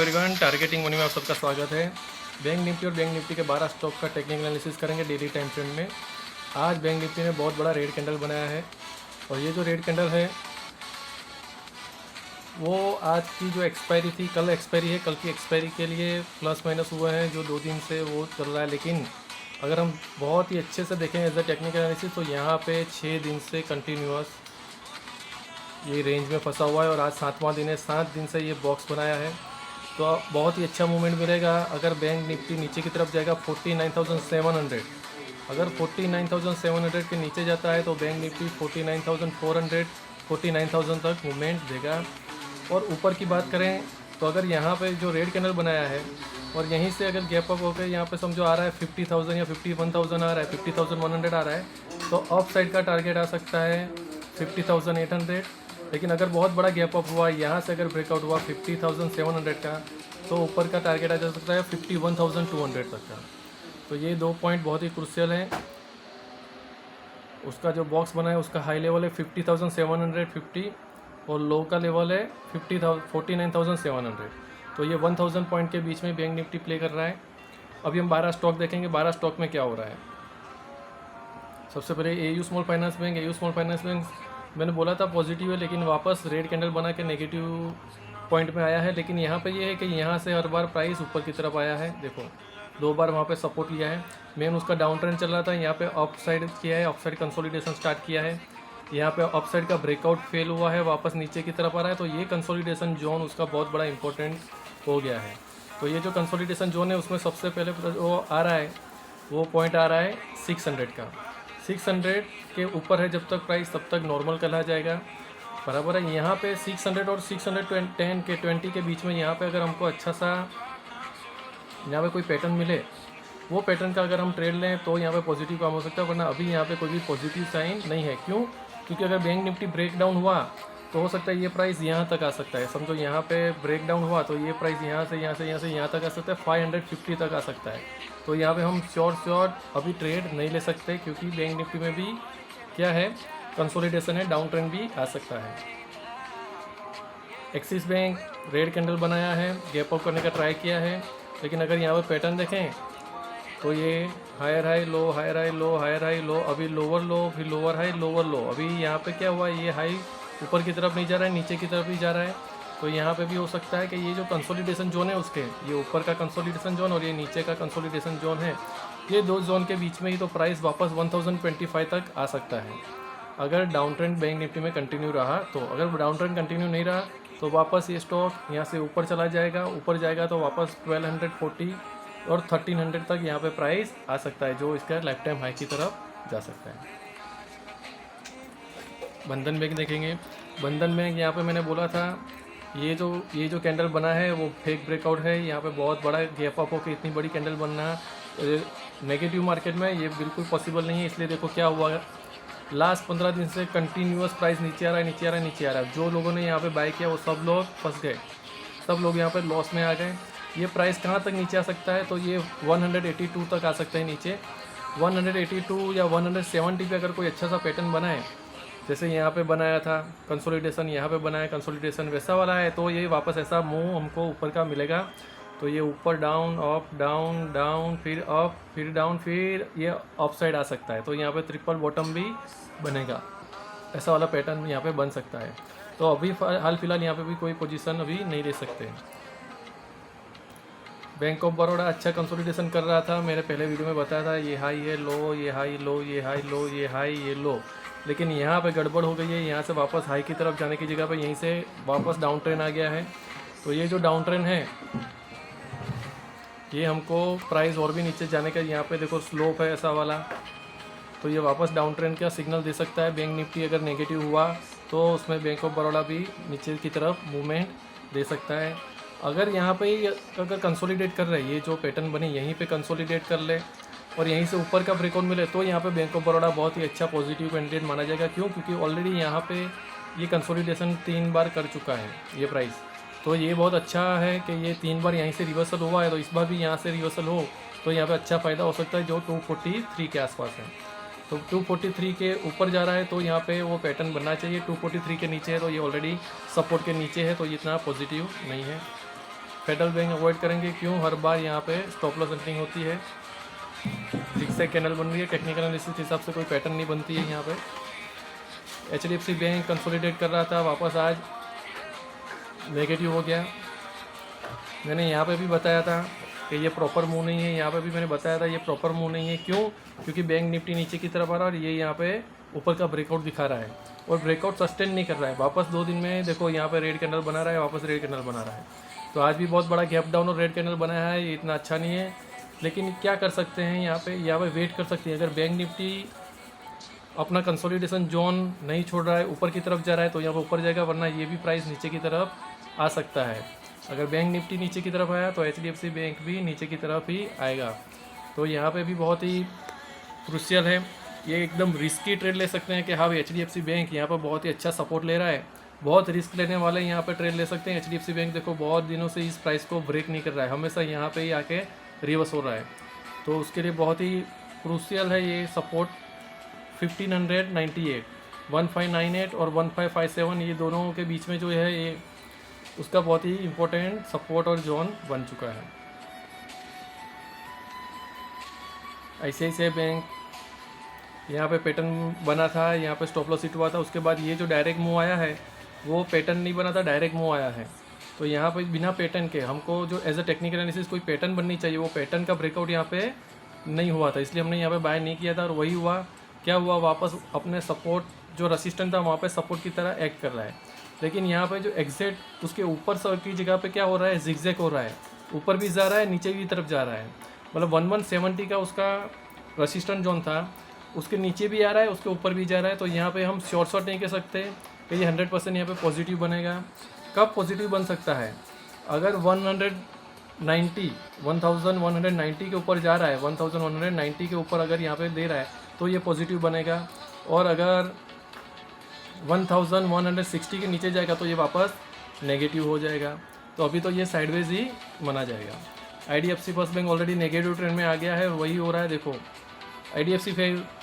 Everyone, targeting money में आप सबका स्वागत है। बैंक निफ्टी और बैंक निफ्टी के 12 स्टॉक का टेक्निकल एनालिसिस करेंगे डेली टाइम फ्रेम में। आज बैंक निफ्टी ने बहुत बड़ा रेड कैंडल बनाया है और ये जो रेड कैंडल है वो आज की जो एक्सपायरी थी, कल एक्सपायरी है, कल की एक्सपायरी के लिए प्लस माइनस हुआ है जो 2 दिन से वो चल रहा है। लेकिन अगर हम बहुत ही अच्छे से देखें एज अ टेक्निकल एनालिसिस तो यहाँ पे 6 दिन से कंटिन्यूअस ये रेंज में फंसा हुआ है और आज 7वां दिन है। 7 दिन से ये बॉक्स बनाया है तो बहुत ही अच्छा मूवमेंट मिलेगा। अगर बैंक निफ्टी नीचे की तरफ जाएगा 49,700, अगर 49,700 के नीचे जाता है तो बैंक निफ्टी 49,400 49,000 तक मूवमेंट देगा। और ऊपर की बात करें तो अगर यहाँ पे जो रेड कैंडल बनाया है और यहीं से अगर गैप अप होकर यहाँ पे समझो आ रहा है 50,000 या 51,000 आ रहा है, 50,100 आ रहा है, तो अप साइड का टारगेट आ सकता है 50,800। लेकिन अगर बहुत बड़ा गैप अप हुआ, यहाँ से अगर ब्रेकआउट हुआ 50,700 का, तो ऊपर का टारगेट आ जा सकता है 51,200 तक का। तो ये 2 पॉइंट बहुत ही क्रूशियल हैं। उसका जो बॉक्स बना है उसका हाई लेवल है 50,750 और लो का लेवल है 49,700। तो ये 1,000 पॉइंट के बीच में बैंक निफ्टी प्ले कर रहा है। अभी हम 12 स्टॉक देखेंगे, 12 स्टॉक में क्या हो रहा है। सबसे पहले AU small finance bank. AU small finance bank मैंने बोला था पॉजिटिव है, लेकिन वापस रेड कैंडल बना के नेगेटिव पॉइंट में आया है। लेकिन यहाँ पे ये है कि यहाँ से हर बार प्राइस ऊपर की तरफ आया है। देखो 2 बार वहाँ पे सपोर्ट लिया है। मेन उसका डाउन ट्रेंड चल रहा था, यहाँ पे अप साइड किया है, अप साइड कंसोलिडेशन स्टार्ट किया है। यहाँ पे अप साइड का ब्रेकआउट फेल हुआ है, वापस नीचे की तरफ आ रहा है। तो ये कंसोलिडेशन जोन उसका बहुत बड़ा इंपॉर्टेंट हो गया है। तो ये जो कंसोलिडेशन जोन है उसमें सबसे पहले वो आ रहा है, वो पॉइंट आ रहा है 600 का। 600 के ऊपर है जब तक प्राइस, तब तक नॉर्मल कहा जाएगा, बराबर है। यहाँ पे 600 और 610 के 20 के बीच में यहाँ पे अगर हमको अच्छा सा यहाँ पे कोई पैटर्न मिले, वो पैटर्न का अगर हम ट्रेड लें तो यहाँ पे पॉजिटिव काम हो सकता है। वरना अभी यहाँ पे कोई भी पॉजिटिव साइन नहीं है। क्यों? क्योंकि अगर बैंक निफ्टी ब्रेक डाउन हुआ तो हो सकता है ये प्राइस यहाँ तक आ सकता है। समझो यहाँ पे ब्रेक डाउन हुआ तो ये प्राइस यहाँ से यहाँ तक आ सकता है, 550 तक आ सकता है। तो यहाँ पे हम श्योर अभी ट्रेड नहीं ले सकते, क्योंकि बैंक निफ्टी में भी क्या है, कंसोलिडेशन है, डाउन ट्रेंड भी आ सकता है। एक्सिस बैंक रेड कैंडल बनाया है, गैप अप करने का ट्राई किया है, लेकिन अगर यहाँ पर पैटर्न देखें तो ये higher high low, higher high low, higher high low, अभी लोअर लो, फिर लोअर हाई, लोअर लो। अभी यहाँ पे क्या हुआ, ये हाई ऊपर की तरफ नहीं जा रहा है, नीचे की तरफ ही जा रहा है। तो यहाँ पे भी हो सकता है कि ये जो कंसोलिडेशन जोन है उसके, ये ऊपर का कंसोलिडेशन जोन और ये नीचे का कंसोलिडेशन जोन है, ये 2 जोन के बीच में ही तो प्राइस वापस 1025 तक आ सकता है अगर डाउन ट्रेंड बैंक निफ्टी में कंटिन्यू रहा। तो अगर डाउन ट्रेंड कंटिन्यू नहीं रहा तो वापस ये स्टॉक यहाँ से ऊपर चला जाएगा, ऊपर जाएगा तो वापस 1240 और 1300 तक यहाँ पे प्राइस आ सकता है, जो इसका लाइफ टाइम हाई की तरफ जा सकता है। बंधन बैंक देखेंगे। बंधन बैंक यहाँ पे मैंने बोला था ये जो कैंडल बना है वो फेक ब्रेकआउट है। यहाँ पे बहुत बड़ा गैप अप होकर इतनी बड़ी कैंडल बनना नेगेटिव मार्केट में ये बिल्कुल पॉसिबल नहीं है। इसलिए देखो क्या हुआ, लास्ट 15 दिन से कंटिन्यूअस प्राइस नीचे आ रहा है, नीचे आ रहा है, नीचे आ रहा है। जो लोगों ने यहाँ पे बाय किया वो सब लोग फंस गए, सब लोग यहाँ पे लॉस में आ गए। ये प्राइस कहाँ तक नीचे आ सकता है, तो ये 182 तक आ सकता है नीचे। 182 या 170 पे अगर कोई अच्छा सा पैटर्न बनाए, जैसे यहाँ पे बनाया था कंसोलिडेशन, यहाँ पे बनाया कंसोलिडेशन, वैसा वाला है, तो ये वापस ऐसा मूव हमको ऊपर का मिलेगा। तो ये ऊपर डाउन, अप डाउन, डाउन, फिर अप, फिर डाउन, फिर ये अप साइड आ सकता है। तो यहाँ पे ट्रिपल बॉटम भी बनेगा, ऐसा वाला पैटर्न यहाँ पे बन सकता है। तो अभी हाल फिलहाल यहाँ पे भी कोई पोजीशन अभी नहीं ले सकते। बैंक ऑफ बड़ौदा अच्छा कंसोलिडेशन कर रहा था, मैंने पहले वीडियो में बताया था ये हाई है, लो, ये हाई, लो, ये हाई, लो, ये हाई, ये लो। लेकिन यहाँ पे गड़बड़ हो गई है, यहाँ से वापस हाई की तरफ जाने की जगह पे यहीं से वापस डाउन ट्रेंड आ गया है। तो ये जो डाउन ट्रेंड है ये हमको प्राइस और भी नीचे जाने का, यहाँ पे देखो स्लोप है ऐसा वाला, तो ये वापस डाउन ट्रेंड का सिग्नल दे सकता है। बैंक निफ्टी अगर नेगेटिव हुआ तो उसमें बैंक ऑफ बड़ौदा भी नीचे की तरफ मूवमेंट दे सकता है। अगर यहाँ पे ही अगर कंसोलिडेट कर रहे हैं, ये जो पैटर्न बनी यहीं पे कंसोलिडेट कर ले और यहीं से ऊपर का ब्रेकआउट मिले, तो यहाँ पे बैंक ऑफ बड़ौदा बहुत ही अच्छा पॉजिटिव कैंडिडेट माना जाएगा। क्यों? क्योंकि ऑलरेडी यहाँ पे ये कंसोलिडेशन 3 बार कर चुका है ये प्राइस। तो ये बहुत अच्छा है कि ये 3 बार यहीं से रिवर्सल हुआ है, तो इस बार भी यहाँ से रिवर्सल हो तो यहाँ पे अच्छा फ़ायदा हो सकता है, जो 243 के आसपास है। तो 243 के ऊपर जा रहा है तो यहाँ पे वो पैटर्न बनना चाहिए। 243 के नीचे है तो ये ऑलरेडी सपोर्ट के नीचे है, तो ये इतना पॉजिटिव नहीं है। फेडरल बैंक अवॉइड करेंगे। क्यों? हर बार यहाँ पे स्टॉप लॉस हंटिंग होती है, जिगजैग कैंडल बन रही है, टेक्निकल एनालिसिस के हिसाब से कोई पैटर्न नहीं बनती है यहाँ पे। HDFC बैंक कंसोलिडेट कर रहा था, वापस आज नेगेटिव हो गया। मैंने यहाँ पे भी बताया था कि ये प्रॉपर मूव नहीं है, यहाँ पे भी मैंने बताया था ये प्रॉपर मूव नहीं है। क्यों? क्योंकि बैंक निफ्टी नीचे की तरफ आ रहा है और ये यहाँ पे ऊपर का ब्रेकआउट दिखा रहा है और ब्रेकआउट सस्टेन नहीं कर रहा है। वापस 2 दिन में देखो यहाँ पे रेड कैंडल बना रहा है, वापस रेड कैंडल बना रहा है। तो आज भी बहुत बड़ा गैप डाउन और रेड कैंडल बनाया है, ये इतना अच्छा नहीं है। लेकिन क्या कर सकते हैं यहाँ पे वेट कर सकते हैं। अगर बैंक निफ्टी अपना कंसोलिडेशन जोन नहीं छोड़ रहा है, ऊपर की तरफ जा रहा है, तो यहाँ पर ऊपर जाएगा, वरना ये भी प्राइस नीचे की तरफ आ सकता है। अगर बैंक निफ्टी नीचे की तरफ आया तो HDFC बैंक भी नीचे की तरफ ही आएगा। तो यहाँ पे भी बहुत ही क्रूशियल है, ये एकदम रिस्की ट्रेड ले सकते हैं कि हाँ भाई HDFC बैंक यहाँ पर बहुत ही अच्छा सपोर्ट ले रहा है। बहुत रिस्क लेने वाले यहाँ पे ट्रेड ले सकते हैं। HDFC बैंक देखो बहुत दिनों से इस प्राइस को ब्रेक नहीं कर रहा है, हमेशा यहाँ पे ही आके रिवर्स हो रहा है। तो उसके लिए बहुत ही क्रूशियल है ये सपोर्ट 1598, 1598 और 1557, ये दोनों के बीच में जो है ये उसका बहुत ही इम्पोर्टेंट सपोर्ट और जोन बन चुका है। ICICI बैंक यहाँ पे पैटर्न बना था, यहाँ पे स्टॉप लॉस हिट हुआ था, उसके बाद ये जो डायरेक्ट मूव आया है वो पैटर्न नहीं बना था, डायरेक्ट मूव आया है। तो यहाँ पे बिना पैटर्न के हमको जो एज अ टेक्निकल एनालिसिस कोई पैटर्न बननी चाहिए, वो पैटर्न का ब्रेकआउट यहाँ पे नहीं हुआ था, इसलिए हमने यहाँ पे बाय नहीं किया था। और वही हुआ, क्या हुआ, वापस अपने सपोर्ट जो रेसिस्टेंट था वहाँ पे सपोर्ट की तरह एक्ट कर रहा है। लेकिन यहाँ पे जो एग्जैक्ट उसके ऊपर सर की जगह पे क्या हो रहा है, जिगजैग हो रहा है, ऊपर भी जा रहा है, नीचे की तरफ जा रहा है। मतलब 1170 का उसका रेसिस्टेंट जोन था, उसके नीचे भी आ रहा है, उसके ऊपर भी जा रहा है। तो यहाँ पे हम शॉर्ट नहीं कह सकते कि ये 100% यहाँ पे पॉजिटिव बनेगा। कब पॉजिटिव बन सकता है? अगर 1190 के ऊपर जा रहा है, 1190 के ऊपर अगर यहाँ पे दे रहा है तो ये पॉजिटिव बनेगा। और अगर 1160 के नीचे जाएगा तो ये वापस नेगेटिव हो जाएगा। तो अभी तो ये साइडवेज ही माना जाएगा। IDFC first bank already negative trend में आ गया है, वही हो रहा है। देखो IDFC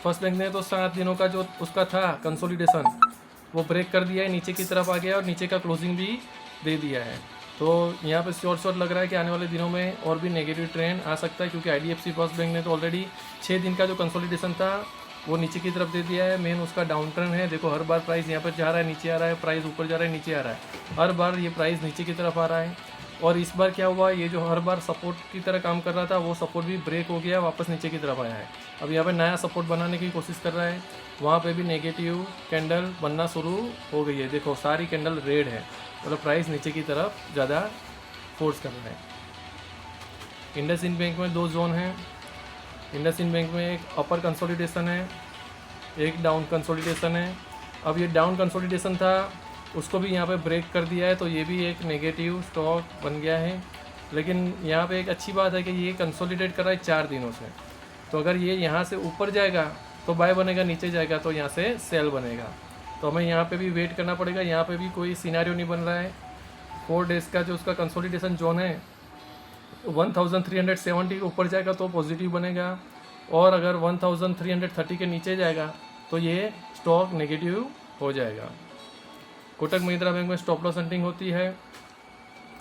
फर्स्ट बैंक ने तो 7 दिनों का जो उसका था कंसोलिडेशन वो ब्रेक कर दिया है, नीचे की तरफ आ गया और नीचे का क्लोजिंग भी दे दिया है। तो यहाँ पे शॉर्ट लग रहा है कि आने वाले दिनों में और भी नेगेटिव ट्रेंड आ सकता है, क्योंकि IDFC फर्स्ट बैंक ने तो ऑलरेडी 6 दिन का जो कंसोलिडेशन था वो नीचे की तरफ दे दिया है। मेन उसका डाउन ट्रेंड है। देखो हर बार प्राइस यहाँ पर जा रहा है, नीचे आ रहा है, प्राइस ऊपर जा रहा है, नीचे आ रहा है, हर बार ये प्राइस नीचे की तरफ आ रहा है। और इस बार क्या हुआ, ये जो हर बार सपोर्ट की तरह काम कर रहा था वो सपोर्ट भी ब्रेक हो गया, वापस नीचे की तरफ आया है। अब यहाँ पे नया सपोर्ट बनाने की कोशिश कर रहा है, वहाँ पे भी नेगेटिव कैंडल बनना शुरू हो गई है। देखो सारी कैंडल रेड है, मतलब प्राइस नीचे की तरफ ज़्यादा फोर्स कर रहा है। इंडसइंड बैंक में 2 जोन हैं। इंडसइंड बैंक में एक अपर कंसोलिडेशन है, एक डाउन कंसोलिडेशन है। अब ये डाउन कंसोलिडेशन था, उसको भी यहाँ पे ब्रेक कर दिया है, तो ये भी एक नेगेटिव स्टॉक बन गया है। लेकिन यहाँ पे एक अच्छी बात है कि ये कंसोलिडेट कर रहा है 4 दिनों से। तो अगर ये यहाँ से ऊपर जाएगा तो बाय बनेगा, नीचे जाएगा तो यहाँ से सेल बनेगा। तो हमें यहाँ पे भी वेट करना पड़ेगा। यहाँ पे भी कोई सिनेरियो नहीं बन रहा है। 4 डेज़ का जो उसका कंसोलिडेशन जोन है 1370 के ऊपर जाएगा तो पॉजिटिव बनेगा, और अगर 1330 के नीचे जाएगा तो ये स्टॉक नेगेटिव हो जाएगा। कोटक महिंद्रा बैंक में स्टॉप लॉस हंटिंग होती है,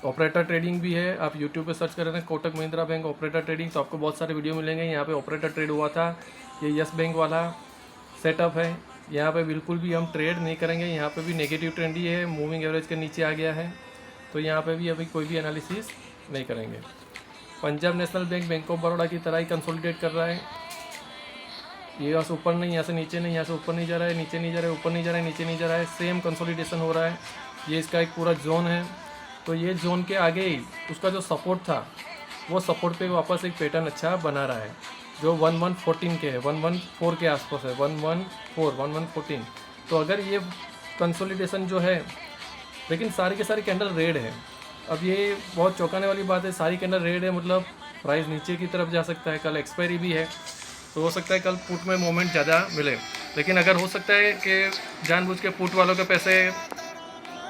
ऑपरेटर ट्रेडिंग भी है। आप यूट्यूब पे सर्च करें Kotak Mahindra bank operator trading, तो आपको बहुत सारे वीडियो मिलेंगे। यहाँ पे ऑपरेटर ट्रेड हुआ था, ये यस बैंक वाला सेटअप है। यहाँ पे बिल्कुल भी हम ट्रेड नहीं करेंगे, यहाँ पे भी नेगेटिव ट्रेंड ही है, मूविंग एवरेज के नीचे आ गया है, तो यहाँ पे भी अभी कोई भी एनालिसिस नहीं करेंगे। Punjab national bank bank of Baroda की तरह ही कंसोलिडेट कर रहा है। ये यहाँ से ऊपर नहीं, यहाँ से नीचे नहीं, यहाँ से ऊपर नहीं जा रहा है, नीचे नहीं जा रहा है, ऊपर नहीं जा रहा है, नीचे नहीं जा रहा है, सेम कंसोलिडेशन हो रहा है। ये इसका एक पूरा जोन है। तो ये जोन के आगे ही उसका जो सपोर्ट था वो सपोर्ट पे वापस एक पैटर्न अच्छा बना रहा है, जो 1114 के है, 114 के आसपास है, 1114। तो अगर ये कंसोलिडेशन जो है, लेकिन सारी के सारी कैंडल रेड है। अब ये बहुत चौंकाने वाली बात है, सारी कैंडल रेड है, मतलब प्राइस नीचे की तरफ जा सकता है। कल एक्सपायरी भी है, तो हो सकता है कल पुट में मोमेंट ज़्यादा मिले। लेकिन अगर हो सकता है कि जानबूझ के पुट वालों के पैसे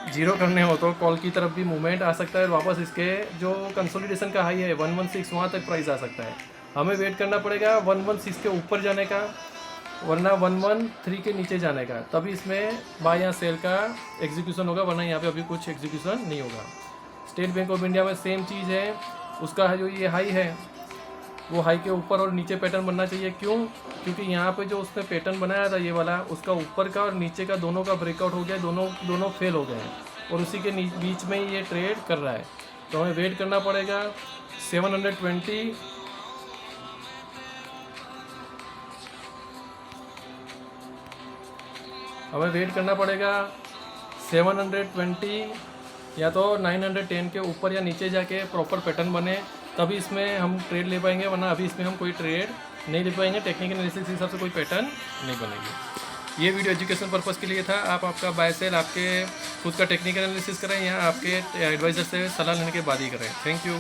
जीरो करने हो तो कॉल की तरफ भी मूवमेंट आ सकता है। वापस इसके जो कंसोलिडेशन का हाई है 116, वहाँ तक प्राइस आ सकता है। हमें वेट करना पड़ेगा 116 के ऊपर जाने का, वरना 113 के नीचे जाने का, तभी इसमें बाय या सेल का एग्जीक्यूशन होगा, वरना यहाँ पे अभी कुछ एग्जीक्यूशन नहीं होगा। स्टेट बैंक ऑफ इंडिया में सेम चीज़ है, उसका जो ये हाई है वो हाई के ऊपर और नीचे पैटर्न बनना चाहिए। क्यों? क्योंकि यहाँ पे जो उसने पैटर्न बनाया था ये वाला, उसका ऊपर का और नीचे का दोनों का ब्रेकआउट हो गया, दोनों फेल हो गए हैं और उसी के बीच में ये ट्रेड कर रहा है। तो हमें वेट करना पड़ेगा 720 हमें वेट करना पड़ेगा 720 या तो 910 के ऊपर या नीचे जाके प्रॉपर पैटर्न बने, तभी इसमें हम ट्रेड ले पाएंगे, वरना अभी इसमें हम कोई ट्रेड नहीं ले पाएंगे। टेक्निकल एनालिसिस के हिसाब से कोई पैटर्न नहीं बनेगी। ये वीडियो एजुकेशन पर्पज़ के लिए था। आप आपका बाय सेल आपके खुद का टेक्निकल एनालिसिस करें या आपके एडवाइज़र से सलाह लेने के बाद ही करें। Thank you.